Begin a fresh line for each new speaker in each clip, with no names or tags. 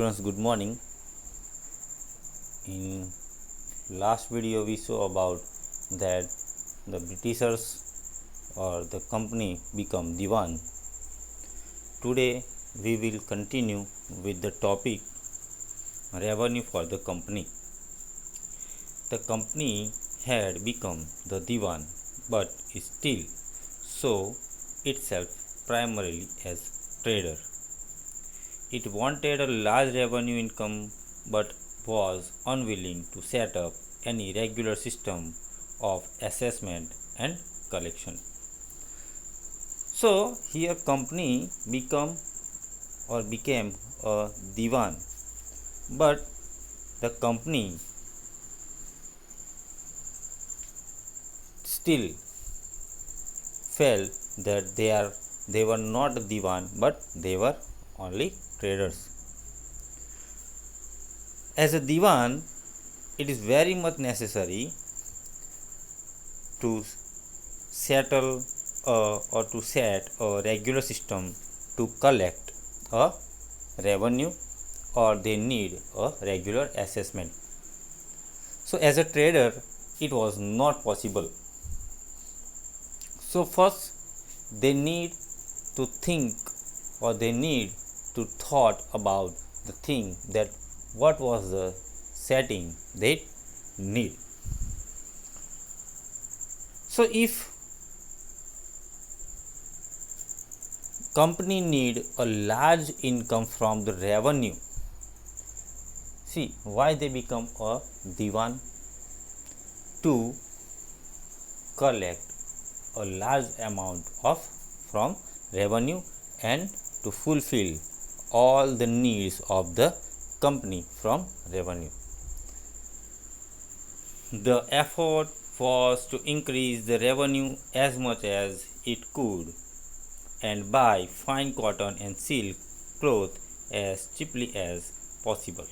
Students, good morning. In last video we saw about that the Britishers or the company become Diwan. Today we will continue with the topic revenue for the company. The company had become the Diwan but still saw itself primarily as trader. It wanted a large revenue income but was unwilling to set up any regular system of assessment and collection. So here company became a divan, but the company still felt that they were not a divan but they were only traders. As a divan, it is very much necessary to settle or to set a regular system to collect a revenue, or they need a regular assessment. So as a trader, it was not possible. So first they need to think, or they need to thought about the thing that what was the setting they need. So if company need a large income from the revenue, see why they become a divan? To collect a large amount of from revenue and to fulfill all the needs of the company from revenue. The effort was to increase the revenue as much as it could and buy fine cotton and silk cloth as cheaply as possible.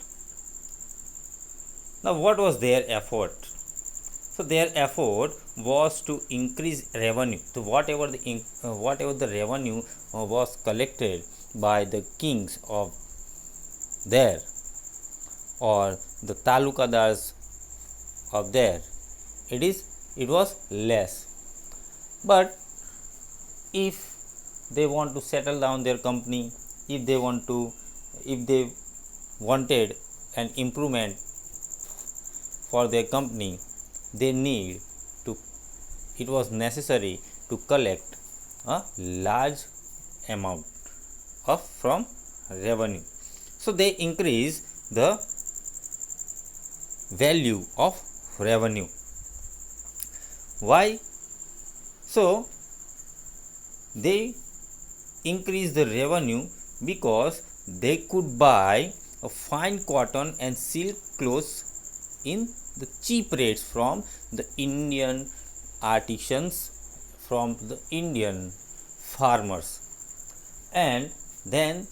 Now what was their effort? So their effort was to increase revenue. So whatever the revenue was collected by the kings of there, or the talukadars of there, it was less. But if they want to settle down their company, if they wanted an improvement for their company, it was necessary to collect a large amount of from revenue. So they increase the value of revenue. Why? So they increase the revenue because they could buy a fine cotton and silk clothes in the cheap rates from the Indian artisans, from the Indian farmers, and then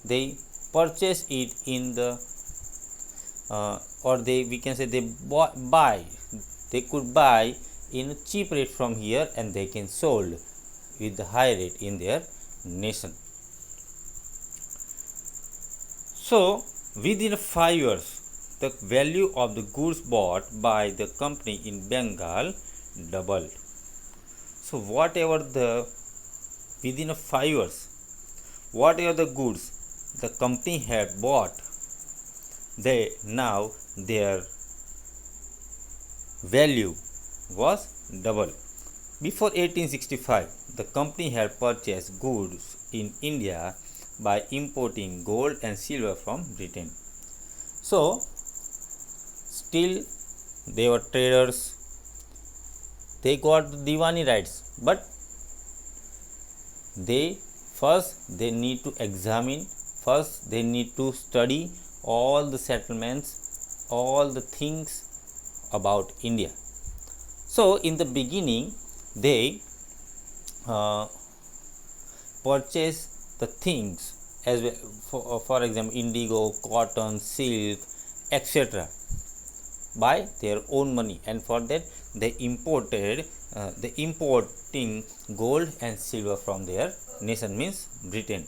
they purchase it in the or they could buy in a cheap rate from here, and they can sold with the high rate in their nation. So within 5 years, the value of the goods bought by the company in Bengal doubled. So within 5 years, whatever the goods the company had bought, their value was double. Before 1865, the company had purchased goods in India by importing gold and silver from Britain. So still they were traders, they got the Diwani rights, but they need to examine, first they need to study all the settlements, all the things about India. So in the beginning they purchase the things as well, for example indigo, cotton, silk, etc. by their own money, and for that they importing gold and silver from their nation, means Britain.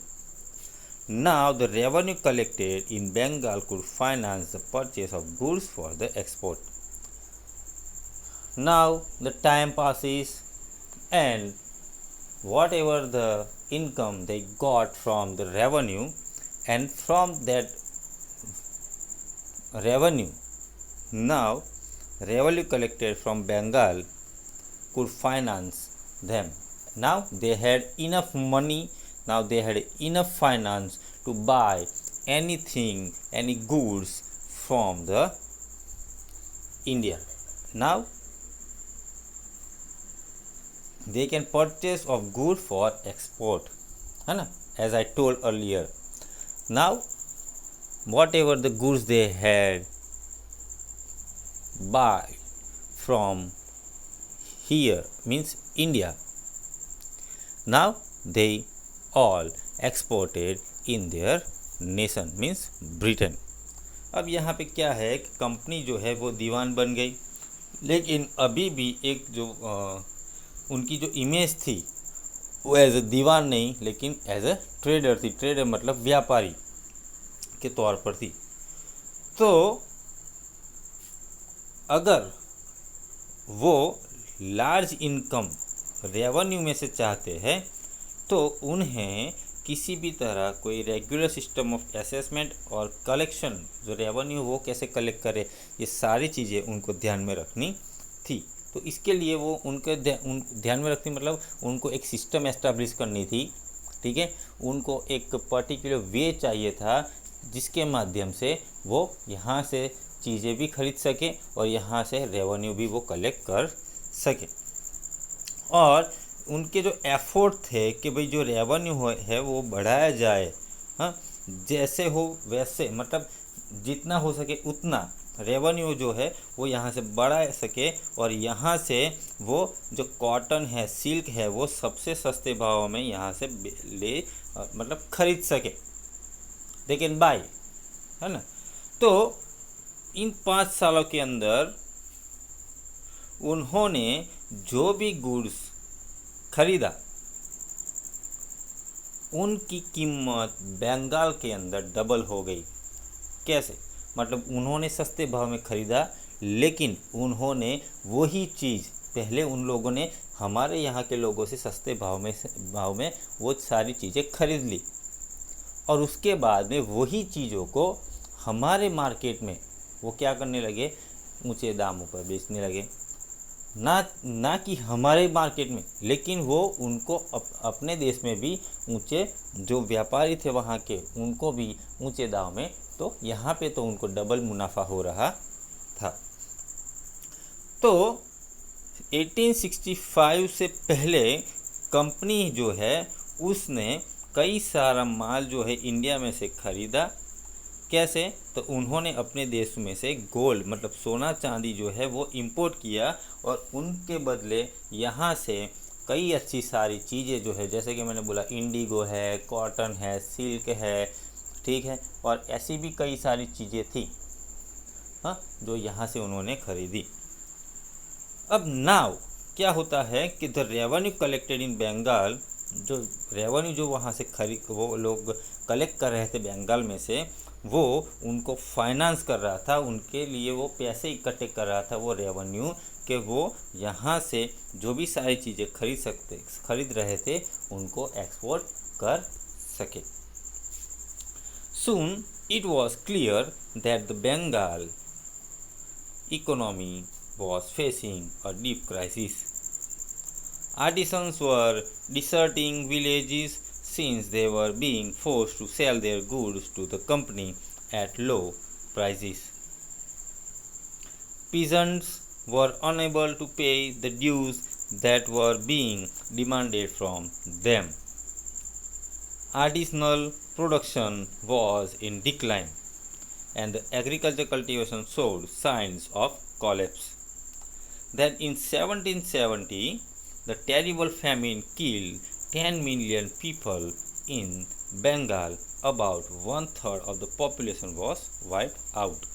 Now the revenue collected in Bengal could finance the purchase of goods for the export. Now the time passes, and whatever the income they got from the revenue, and from that revenue, now revenue collected from Bengal could finance them. Now they had enough money, now they had enough finance to buy anything, any goods from the India. Now they can purchase of good for export, है ना, as I told earlier. Now whatever the goods they had buy from here, means India, now they all exported in their nation, means Britain. अब यहाँ पे क्या है कि company जो है वो दीवान बन गई, लेकिन अभी भी एक जो उनकी जो इमेज थी वो एज ए दीवान नहीं, लेकिन एज ए ट्रेडर थी। ट्रेडर मतलब व्यापारी के तौर पर थी। तो अगर वो लार्ज इनकम रेवेन्यू में से चाहते हैं तो उन्हें किसी भी तरह कोई रेगुलर सिस्टम ऑफ असेसमेंट और कलेक्शन, जो रेवेन्यू वो कैसे कलेक्ट करे, ये सारी चीज़ें उनको ध्यान में रखनी थी। तो इसके लिए वो उनके ध्यान में रखनी मतलब उनको एक सिस्टम एस्टेब्लिश करनी थी, ठीक है। उनको एक पर्टिकुलर वे चाहिए था जिसके माध्यम से वो यहाँ से चीज़ें भी खरीद सके और यहाँ से रेवेन्यू भी वो कलेक्ट कर सके। और उनके जो एफर्ट थे कि भाई जो रेवेन्यू है वो बढ़ाया जाए, हाँ, जैसे हो वैसे, मतलब जितना हो सके उतना रेवेन्यू जो है वो यहाँ से बढ़ा सके और यहाँ से वो जो कॉटन है, सिल्क है, वो सबसे सस्ते भाव में यहाँ से ले मतलब खरीद सके, दे कैन बाय, है ना। तो इन 5 सालों के अंदर उन्होंने जो भी गुड्स खरीदा उनकी कीमत बंगाल के अंदर डबल हो गई। कैसे? मतलब उन्होंने सस्ते भाव में खरीदा, लेकिन उन्होंने वही चीज़ पहले उन लोगों ने हमारे यहाँ के लोगों से सस्ते भाव में वो सारी चीज़ें खरीद ली और उसके बाद में वही चीज़ों को हमारे मार्केट में वो क्या करने लगे, ऊंचे दामों पर बेचने लगे। ना कि हमारे मार्केट में, लेकिन वो उनको अपने देश में भी ऊंचे जो व्यापारी थे वहाँ के, उनको भी ऊंचे दाम में, तो यहाँ पे तो उनको डबल मुनाफा हो रहा था। तो 1865 से पहले कंपनी जो है उसने कई सारा माल जो है इंडिया में से खरीदा। कैसे? तो उन्होंने अपने देश में से गोल्ड मतलब सोना चांदी जो है वो इंपोर्ट किया और उनके बदले यहाँ से कई अच्छी सारी चीज़ें जो है, जैसे कि मैंने बोला इंडिगो है, कॉटन है, सिल्क है, ठीक है, और ऐसी भी कई सारी चीज़ें थी, हाँ, जो यहाँ से उन्होंने खरीदी। अब नाउ क्या होता है कि the revenue collected in Bengal, जो रेवेन्यू जो वहाँ से वो लोग कलेक्ट कर रहे थे बंगाल में से, वो उनको फाइनेंस कर रहा था, उनके लिए वो पैसे इकट्ठे कर रहा था वो रेवेन्यू, कि वो यहाँ से जो भी सारी चीज़ें खरीद रहे थे उनको एक्सपोर्ट कर सके। Soon it was clear that the Bengal economy was facing a deep crisis. Artisans were deserting villages since they were being forced to sell their goods to the company at low prices. Peasants were unable to pay the dues that were being demanded from them. Artisanal production was in decline, and the agricultural cultivation showed signs of collapse. Then in 1770, the terrible famine killed 10 million people in Bengal. About 1/3 of the population was wiped out.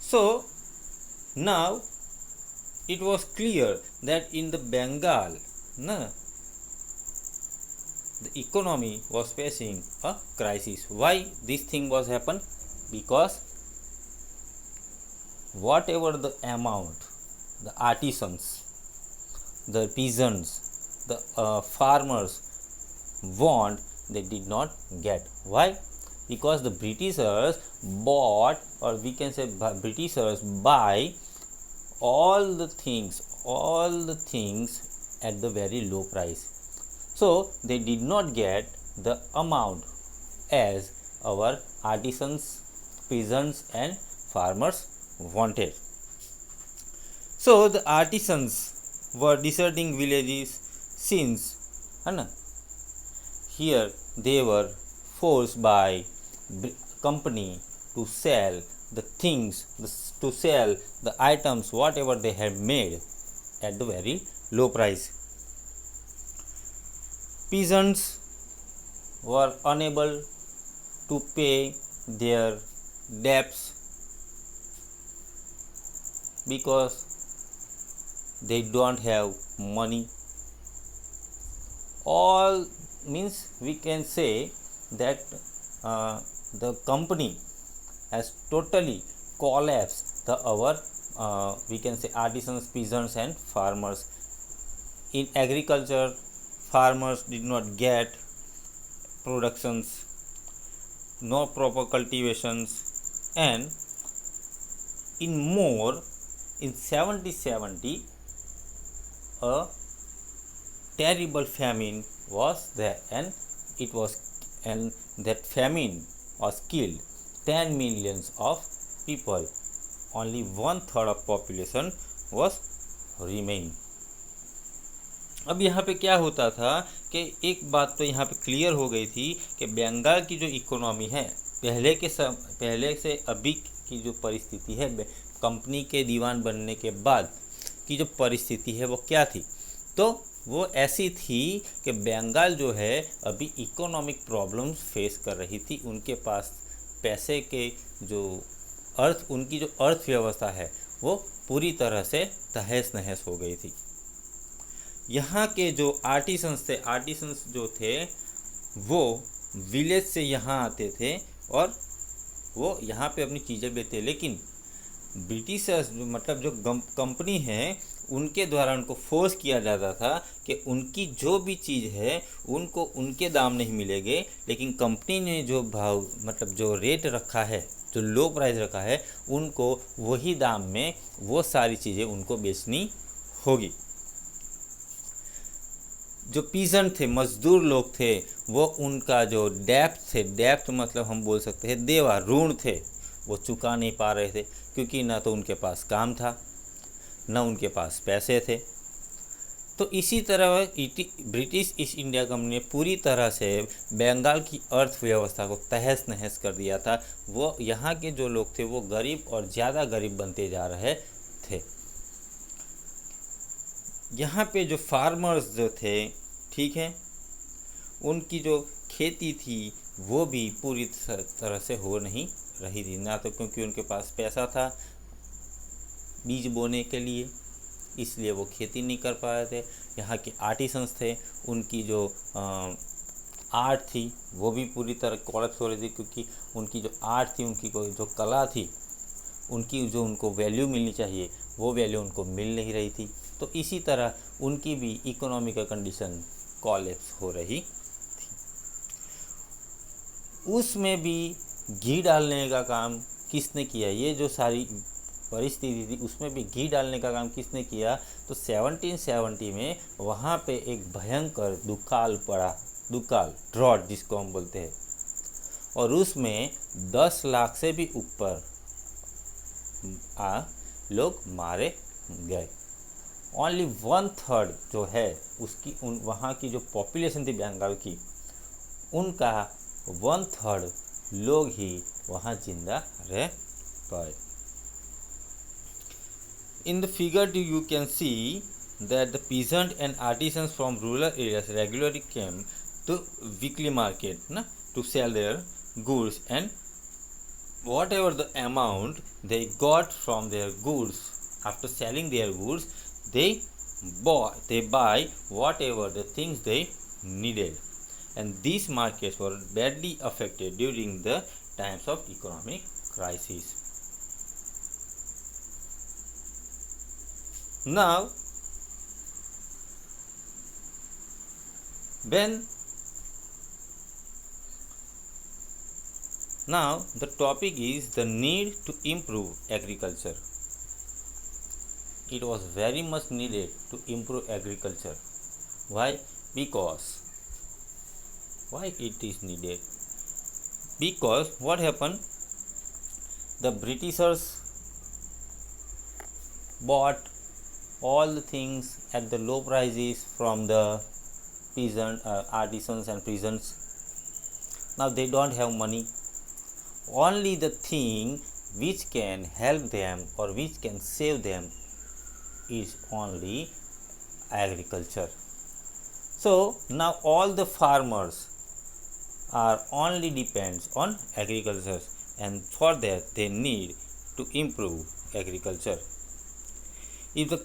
So now it was clear that in the Bengal, the economy was facing a crisis. Why this thing was happen? Because whatever the amount, the artisans, the peasants, the farmers want, they did not get. Why? Because the Britishers bought, or we can say Britishers buy all the things at the very low price. So they did not get the amount as our artisans, peasants and farmers wanted. So the artisans were deserting villages since here they were forced by company to sell the things, to sell the items whatever they had made at the very low price. Peasants were unable to pay their debts because they don't have money. All means we can say that the company has totally collapsed our we can say artisans, peasants and farmers. In agriculture, farmers did not get productions, no proper cultivations, and in 1770 a terrible famine was there, and that famine was killed 10 millions of people. Only 1/3 of population was remain. अब यहाँ पे क्या होता था कि एक बात तो यहाँ पे क्लियर हो गई थी कि बंगाल की जो इकोनॉमी है पहले से अभी की जो परिस्थिति है, कंपनी के दीवान बनने के बाद की जो परिस्थिति है वो क्या थी, तो वो ऐसी थी कि बंगाल जो है अभी इकोनॉमिक प्रॉब्लम्स फेस कर रही थी। उनके पास पैसे के उनकी जो अर्थव्यवस्था है वो पूरी तरह से तहस नहस हो गई थी। यहाँ के जो आर्टिसंस जो थे वो विलेज से यहाँ आते थे और वो यहाँ पे अपनी चीज़ें बेचते, लेकिन ब्रिटिशर्स मतलब जो कंपनी है उनके द्वारा उनको फोर्स किया जाता था कि उनकी जो भी चीज़ है उनको उनके दाम नहीं मिलेंगे, लेकिन कंपनी ने जो भाव मतलब जो रेट रखा है, जो लो प्राइस रखा है, उनको वही दाम में वो सारी चीज़ें उनको बेचनी होगी। जो पीजेंट थे, मजदूर लोग थे, वो उनका जो डेप्थ मतलब हम बोल सकते हैं देवा ऋण थे, वो चुका नहीं पा रहे थे, क्योंकि ना तो उनके पास काम था ना उनके पास पैसे थे। तो इसी तरह ब्रिटिश ईस्ट इंडिया कंपनी ने पूरी तरह से बंगाल की अर्थव्यवस्था को तहस नहस कर दिया था। वो यहाँ के जो लोग थे वो गरीब और ज़्यादा गरीब बनते जा रहे थे। यहाँ पे जो फार्मर्स जो थे, ठीक है, उनकी जो खेती थी वो भी पूरी तरह से हो नहीं रही थी, ना तो क्योंकि उनके पास पैसा था बीज बोने के लिए, इसलिए वो खेती नहीं कर पा रहे थे। यहाँ के आर्टिसंस थे, उनकी जो आर्ट थी वो भी पूरी तरह कोलैप्स हो रही थी, क्योंकि उनकी जो आर्ट थी, उनकी जो कला थी, उनकी जो उनको वैल्यू मिलनी चाहिए वो वैल्यू उनको मिल नहीं रही थी। तो इसी तरह उनकी भी इकोनॉमिकल कंडीशन कोलैप्स हो रही थी। उसमें भी घी डालने का काम किसने किया? ये जो सारी परिस्थिति थी उसमें भी घी डालने का काम किसने किया? तो 1770 में वहाँ पे एक भयंकर दुकाल पड़ा, ड्रॉट जिसको हम बोलते हैं, और उसमें 10 लाख से भी ऊपर लोग मारे गए। ओनली 1/3 जो है उसकी वहाँ की जो पॉपुलेशन थी बंगाल की, उनका 1/3 लोग ही वहाँ जिंदा रह पाए। In the figure you can see that the peasant and artisans from rural areas regularly came to weekly market to sell their goods, and whatever the amount they got from their goods, after selling their goods, they buy whatever the things they needed, and these markets were badly affected during the times of economic crisis. Now, the topic is the need to improve agriculture. It was very much needed to improve agriculture. Why? Why it is needed? Because what happened? The Britishers bought all the things at the low prices from the artisans and peasants. Now they don't have money. Only the thing which can help them or which can save them is only agriculture. So now all the farmers are only depends on agriculture, and for that they need to improve agriculture. If the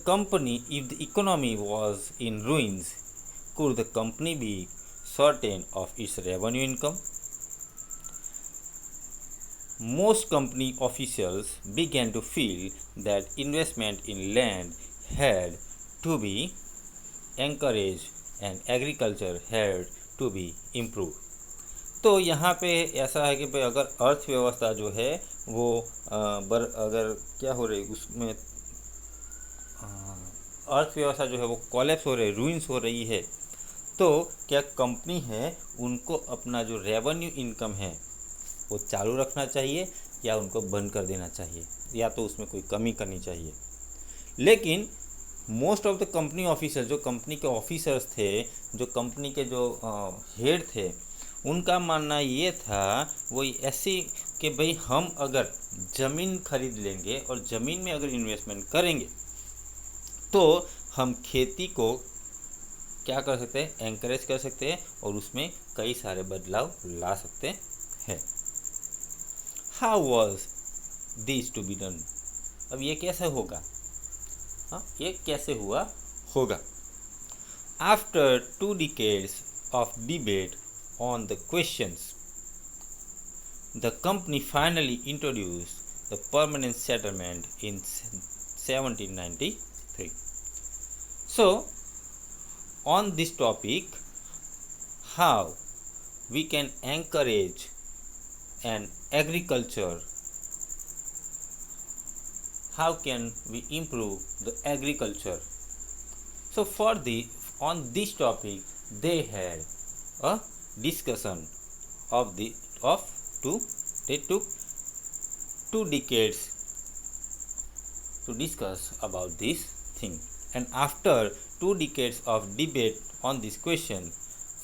economy was in ruins, could the company be certain of its revenue income? Most company officials began to feel that investment in land had to be encouraged and agriculture had to be improved. तो यहाँ पे ऐसा है कि भाई अगर अर्थव्यवस्था जो है वो अगर क्या हो रही उसमें अर्थव्यवस्था जो है वो कोलैप्स हो रही, रूइंस हो रही है, तो क्या कंपनी है उनको अपना जो रेवेन्यू इनकम है वो चालू रखना चाहिए या उनको बंद कर देना चाहिए, या तो उसमें कोई कमी करनी चाहिए। लेकिन most of the company officer, जो कंपनी के ऑफिसर्स थे, जो कंपनी के जो हेड थे, उनका मानना ये था वो ऐसी कि भाई हम अगर ज़मीन खरीद लेंगे और ज़मीन में अगर इन्वेस्टमेंट करेंगे तो हम खेती को क्या कर सकते हैं, एंकरेज कर सकते हैं और उसमें कई सारे बदलाव ला सकते हैं। How was this to be done? अब ये कैसे होगा? ये कैसे हुआ होगा? After 2 decades of debate on the questions, the company finally introduced the permanent settlement in 1793. So, on this topic, how we can encourage an agriculture, how can we improve the agriculture? So on this topic they had a discussion they took 2 decades to discuss about this thing, and after 2 decades of debate on this question,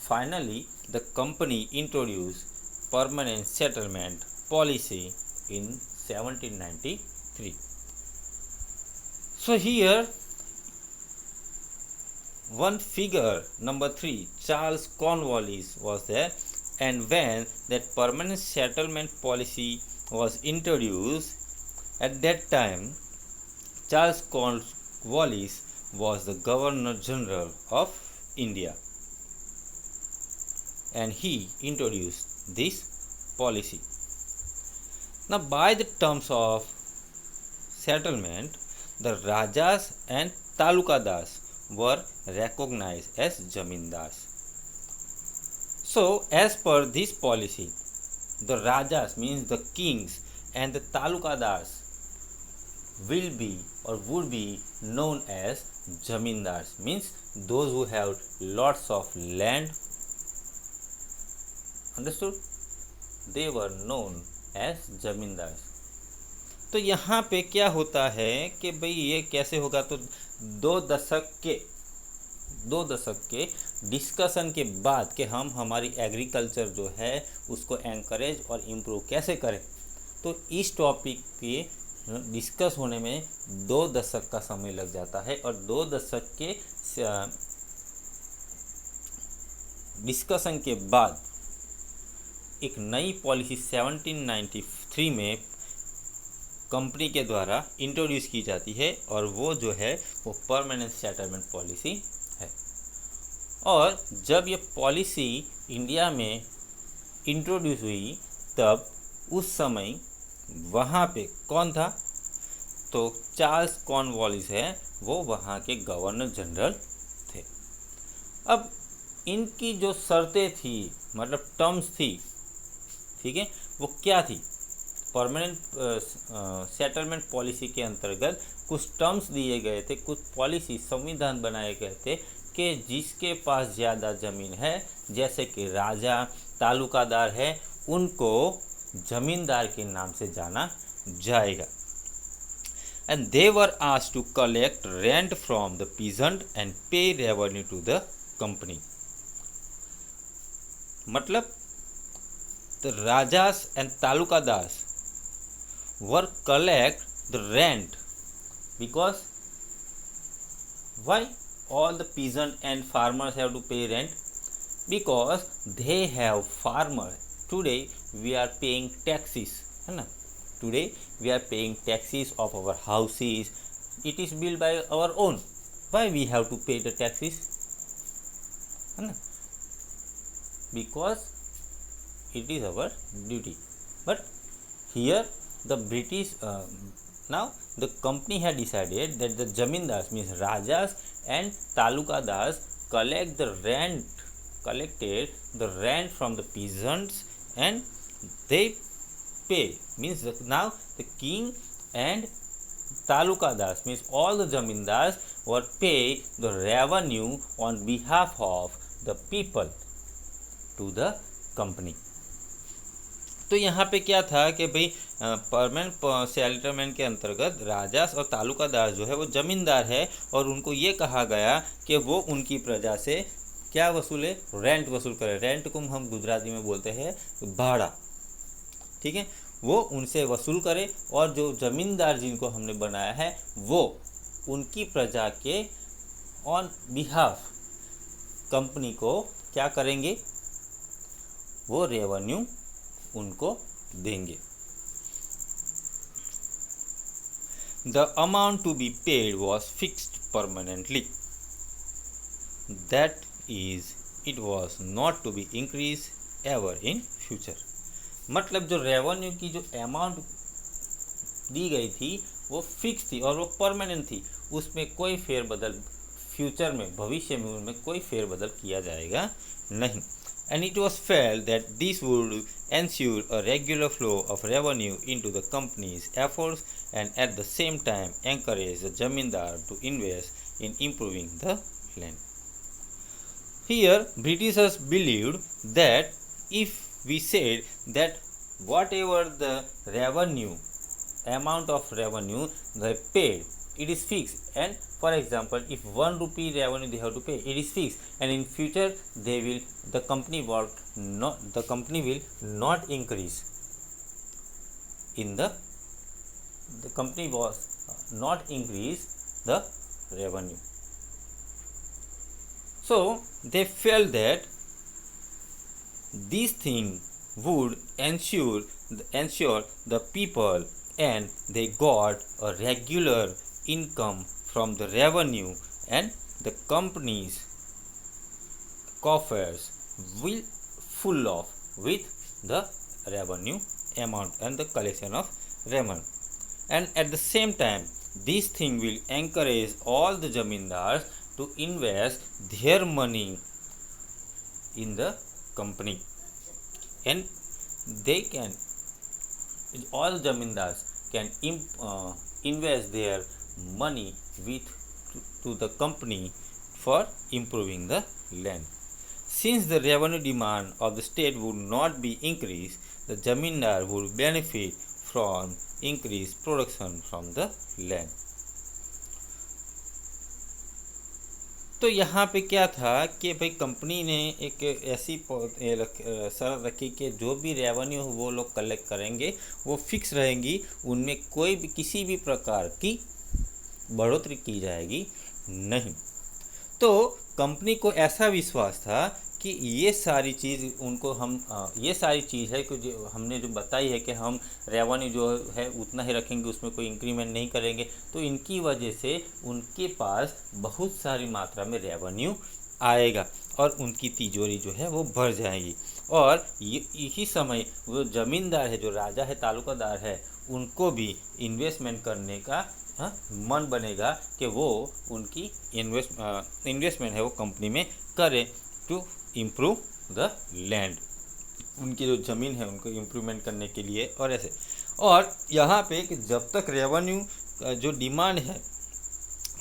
finally the company introduced permanent settlement policy in 1793. So here one figure, number 3, Charles Cornwallis was there, and when that permanent settlement policy was introduced, at that time Charles Cornwallis was the Governor General of India, and he introduced this policy. Now by the terms of settlement, the Rajas and Talukadars were recognized as Zamindars. So as per this policy, the Rajas means the kings and the Talukadars will be or would be known as Zamindars, means those who have lots of land. Understood? They were known as Zamindars. तो यहाँ पे क्या होता है कि भाई ये कैसे होगा? तो 2 दशक के डिस्कशन के बाद कि हम हमारी एग्रीकल्चर जो है उसको एंकरेज और इम्प्रूव कैसे करें, तो इस टॉपिक के डिस्कस होने में 2 दशक का समय लग जाता है, और 2 दशक के डिस्कशन के बाद एक नई पॉलिसी 1793 में कंपनी के द्वारा इंट्रोड्यूस की जाती है, और वो जो है वो परमानेंट सेटलमेंट पॉलिसी है। और जब ये पॉलिसी इंडिया में इंट्रोड्यूस हुई तब उस समय वहाँ पे कौन था, तो चार्ल्स कॉर्नवालिस है, वो वहाँ के गवर्नर जनरल थे। अब इनकी जो शर्तें थी, मतलब टर्म्स थी, ठीक है, वो क्या थी, परमानेंट सेटलमेंट पॉलिसी के अंतर्गत कुछ टर्म्स दिए गए थे, कुछ पॉलिसी संविधान बनाए गए थे कि जिसके पास ज़्यादा ज़मीन है, जैसे कि राजा तालुकादार है, उनको जमींदार के नाम से जाना जाएगा। And they were asked to collect rent from the peasant and pay revenue to the company. मतलब the rajas and talukadars were collect the rent, because why all the peasant and farmers have to pay rent, because they have farmer. Today we are paying taxes, है ना, today we are paying taxes of our houses, it is built by our own, why we have to pay the taxes, है ना, because it is our duty. But here the British now the company had decided that the zamindars, means rajas and talukadars, collected the rent from the peasants and they pay, means now the king and talukadars, means all the zamindars were pay the revenue on behalf of the people to the company. तो यहाँ पे क्या था कि भाई permanent settlement के अंतर्गत राजा और तालुकादार जो है वो ज़मींदार है, और उनको ये कहा गया कि वो उनकी प्रजा से क्या वसूले, रेंट वसूल करे। रेंट को हम गुजराती में बोलते हैं भाड़ा, ठीक है, वो उनसे वसूल करे, और जो ज़मींदार जिनको हमने बनाया है वो उनकी प्रजा के ऑन बिहाफ कंपनी को क्या करेंगे, वो रेवेन्यू उनको देंगे। The amount to be paid was fixed permanently. That is, it was not to be increased ever in future. मतलब जो रेवेन्यू की जो अमाउंट दी गई थी वो फिक्स थी और वो परमानेंट थी, उसमें कोई फेरबदल फ्यूचर में, भविष्य में उनमें कोई फेरबदल किया जाएगा नहीं। And it was felt that this would ensure a regular flow of revenue into the company's efforts and at the same time encourage the zamindar to invest in improving the land. Here, Britishers believed that if we said that whatever the revenue, amount of revenue they paid, it is fixed, and for example if 1 rupee revenue they have to pay, it is fixed, and in future the company will not increase in the company was not increase the revenue. So they felt that this thing would ensure the people, and they got a regular income from the revenue, and the company's coffers will full of with the revenue amount and the collection of revenue. And at the same time this thing will encourage all the zamindars to invest their money in the company, and they can, all zamindars can invest their money to the company for improving the land. Since the revenue demand of the state would not be increased, the zamindar would benefit from increased production from the land. तो यहाँ पे क्या था कि भाई company ने एक ऐसी शर्त रखी कि जो भी रेवेन्यू वो लोग कलेक्ट करेंगे वो फिक्स रहेंगी, उनमें कोई भी किसी भी प्रकार की बढ़ोतरी की जाएगी नहीं। तो कंपनी को ऐसा विश्वास था कि ये सारी चीज़ उनको हम ये सारी चीज़ है कि जो हमने जो बताई है कि हम रेवेन्यू जो है उतना ही रखेंगे, उसमें कोई इंक्रीमेंट नहीं करेंगे, तो इनकी वजह से उनके पास बहुत सारी मात्रा में रेवेन्यू आएगा। और उनकी तिजोरी जो है वो भर जाएगी। और यही समय वो ज़मींदार है, जो राजा है, तालुकादार है, उनको भी इन्वेस्टमेंट करने का मन बनेगा कि वो उनकी इन्वेस्टमेंट है वो कंपनी में करें टू इम्प्रूव द लैंड, उनकी जो ज़मीन है उनको इम्प्रूवमेंट करने के लिए। और ऐसे, और यहाँ पे कि जब तक रेवेन्यू जो डिमांड है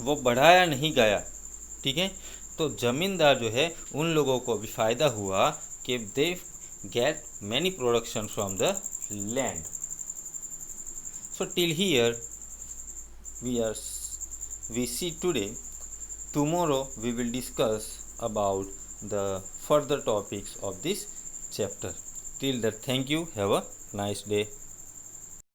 वो बढ़ाया नहीं गया, ठीक है, तो ज़मींदार जो है उन लोगों को भी फ़ायदा हुआ कि they get many production from the land. So till here we see today. Tomorrow we will discuss about the further topics of this chapter. Till that, thank you. Have a nice day.